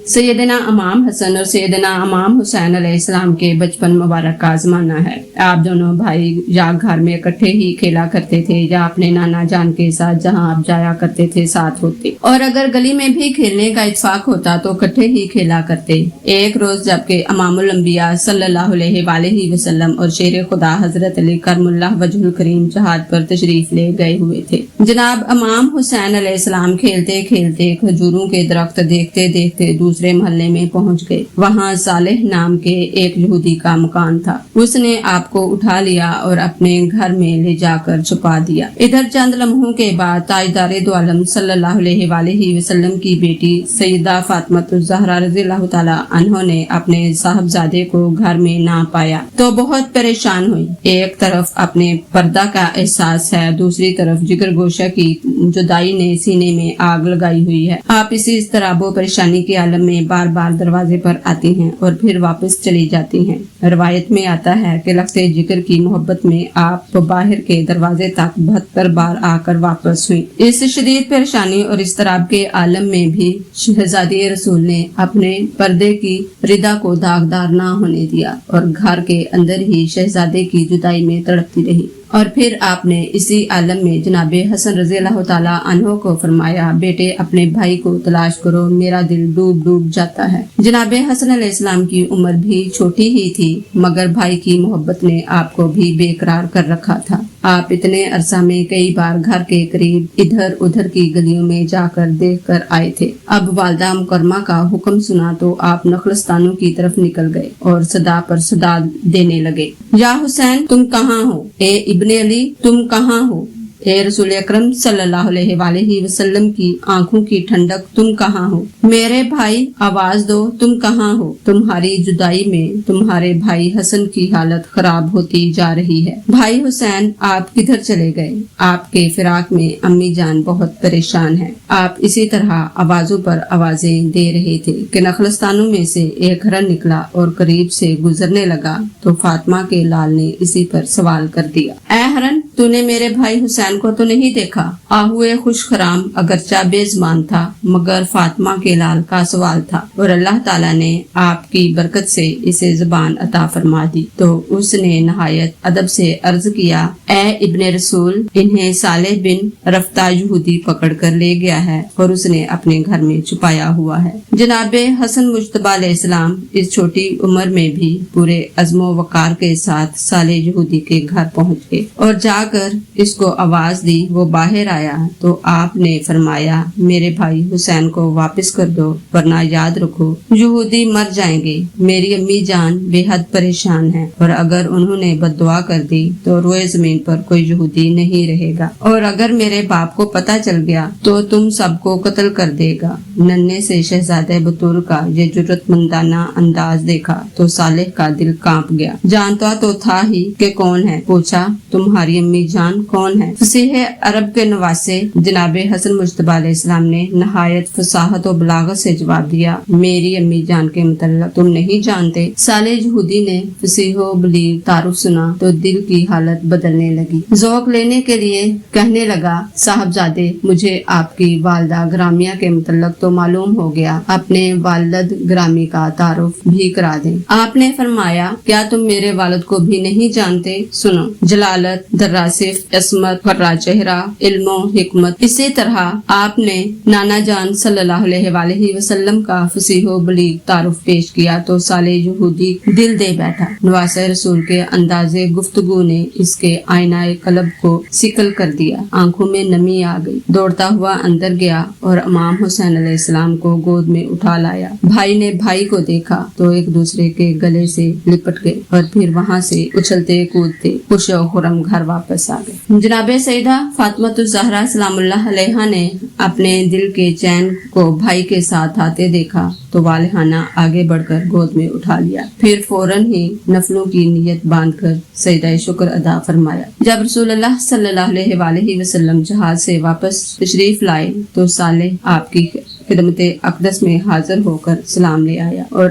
सैयदना इमाम हसन और सैयदना इमाम हुसैन अलैहिस्सलाम के बचपन मुबारक का ज़माना है। आप दोनों भाई या घर में इकट्ठे ही खेला करते थे या अपने नाना जान के साथ जहां आप जाया करते थे साथ होते, और अगर गली में भी खेलने का इत्फाक होता तो इकट्ठे ही खेला करते। एक रोज जबकि इमामुल अंबिया सल्लल्लाहु अलैहि वसल्लम और शेर खुदा हजरत अली करमुल्लाह वजहुल करीम जहाद पर तशरीफ ले गए हुए थे। जनाब इमाम हुसैन अलैहिस्सलाम खेलते खेलते खजूरों के दरख्त देखते देखते दूसरे मोहल्ले में पहुंच गए। वहां सालेह नाम के एक यहूदी का मकान था। उसने आपको उठा लिया और अपने घर में ले जाकर छुपा दिया। इधर चंद लम्हों के बाद ताजदारे दो आलम सल्लल्लाहु अलैहि वसल्लम की बेटी सैयदा फातिमा ज़हरा रज़ियल्लाहु ताला अन्हा ने अपने साहबजादे को घर में ना पाया तो बहुत परेशान हुई। एक तरफ अपने पर्दा का एहसास है, दूसरी तरफ जिगर गोशा की जुदाई ने सीने में आग लगाई हुई है। आप इसी तरह परेशानी के आलम में बार बार दरवाजे पर आती हैं और फिर वापस चली जाती हैं। रवायत में आता है कि लफ्ज़े जिक्र की मोहब्बत में आप बाहर के दरवाजे तक 72 बार आकर वापस हुई। इस शदीद परेशानी और इस्तराब के आलम में भी शहजादी रसूल ने अपने पर्दे की रिदा को दागदार ना होने दिया और घर के अंदर ही शहजादे की जुदाई में तड़पती रही। और फिर आपने इसी आलम में जनाबे हसन रज़ियल्लाहु ताला अन्हो को फरमाया, बेटे अपने भाई को तलाश करो, मेरा दिल डूब डूब जाता है। जनाबे हसन अलैहिस्सलाम की उम्र भी छोटी ही थी, मगर भाई की मोहब्बत ने आपको भी बेकरार कर रखा था। आप इतने अरसा में कई बार घर के करीब इधर उधर की गलियों में जाकर देख कर आए थे। अब वालदा मुकरमा का हुक्म सुना तो आप नखलस्तानों की तरफ निकल गए और सदा पर सदा देने लगे। या हुसैन तुम कहाँ हो? ए इब्ने अली तुम कहाँ हो? ए रसूल अकरम सल्लल्लाहु अलैहि वसल्लम की आंखों की ठंडक तुम कहाँ हो? मेरे भाई आवाज दो, तुम कहाँ हो? तुम्हारी जुदाई में तुम्हारे भाई हसन की हालत खराब होती जा रही है। भाई हुसैन आप किधर चले गए? आपके फिराक में अम्मी जान बहुत परेशान है। आप इसी तरह आवाजों पर आवाजें दे रहे थे कि नखलस्तानों में से एक हरन निकला और करीब से गुजरने लगा तो फातिमा के लाल ने इसी पर सवाल कर दिया, ऐ हरन तूने मेरे भाई हुसैन को तो नहीं देखा? आहुए खुश खराम अगरचा बेजमान था, मगर फातिमा के लाल का सवाल था और अल्लाह ताला ने आपकी बरकत से इसे जुबान अता फरमा दी। तो उसने नहायत अदब से अर्ज किया, ए इब्ने रसूल इन्हें सालेह बिन रफ्ता यहूदी पकड़ कर ले गया है और उसने अपने घर में छुपाया हुआ है। जनाबे हसन मुज्तबा अलैहिस्सलाम इस छोटी उम्र में भी पूरे अज़्मो वकार के साथ सालेह यहूदी के घर पहुँच गए और जाकर इसको आवाज दी। वो बाहर आया तो आपने फरमाया, मेरे भाई हुसैन को वापस कर दो वरना याद रखो यहूदी मर जाएंगे। मेरी अम्मी जान बेहद परेशान है और अगर उन्होंने बद्दुआ कर दी तो रोए जमीन पर कोई यहूदी नहीं रहेगा और अगर मेरे बाप को पता चल गया तो तुम सबको कत्ल कर देगा। नन्हे से शहजादे बतूल का ये जुर्रतमंदाना अंदाज देखा तो सालेह का दिल कांप गया। जानता तो था ही कि कौन है। पूछा, तुम्हारी अम्मी जान कौन है? फसीह अरब के नवासे जनाबे हसन मुज्तबा अलैहिस्सलाम ने नहायत फसाहत और बलागत से जवाब दिया, मेरी अम्मी जान के मतलब तुम नहीं जानते। साले यहूदी ने फसीहो बलीग तारुफ सुना तो दिल की हालत बदलने लगी। ज़ौक लेने के लिए कहने लगा, साहबजादे मुझे आपकी वालदा ग्रामिया के मतलब तो मालूम हो गया, अपने वालिद ग्रामी का तारुफ भी करा दें। आपने फरमाया, क्या तुम मेरे वालिद को भी नहीं जानते? सुनो, जलालत दर्रासिफ असमत फर्रा चेहरा इल्मो हिकमत। इसी तरह आपने नाना जान सल्लल्लाहु अलैहि वसल्लम का फसीहो बलीग तारुफ पेश किया तो साले यहूदी दिल दे बैठा। नवासे रसूल के अंदाजे गुफ्तगू ने इसके आईनाए कलब को सिकल कर दिया। आंखों में नमी आ गई। दौड़ता हुआ अंदर गया और इमाम हुसैन अलैहिस्सलाम को गोद में उठा लाया। भाई ने भाई को देखा तो एक दूसरे के गले से लिपट गए और फिर वहाँ से उछलते कूदते खुशो खुरम घर वापस आ गए। जनाबे सईदा फातिमा ज़हरा सलामुल्लाह अलैहा ने अपने दिल के चैन को भाई के साथ आते देखा तो वालिहाना आगे बढ़कर गोद में उठा लिया। फिर फौरन ही नफलों की नियत बांधकर सजदा शुक्र अदा फरमाया। जब रसूलुल्लाह सल्लल्लाहु अलैहि वसल्लम जहाज से वापस तशरीफ लाए तो सालेह आपकी खिदमते अक़दस में हाजिर होकर सलाम ले आया और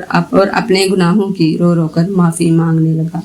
अपने गुनाहों की रो रो कर माफी मांगने लगा।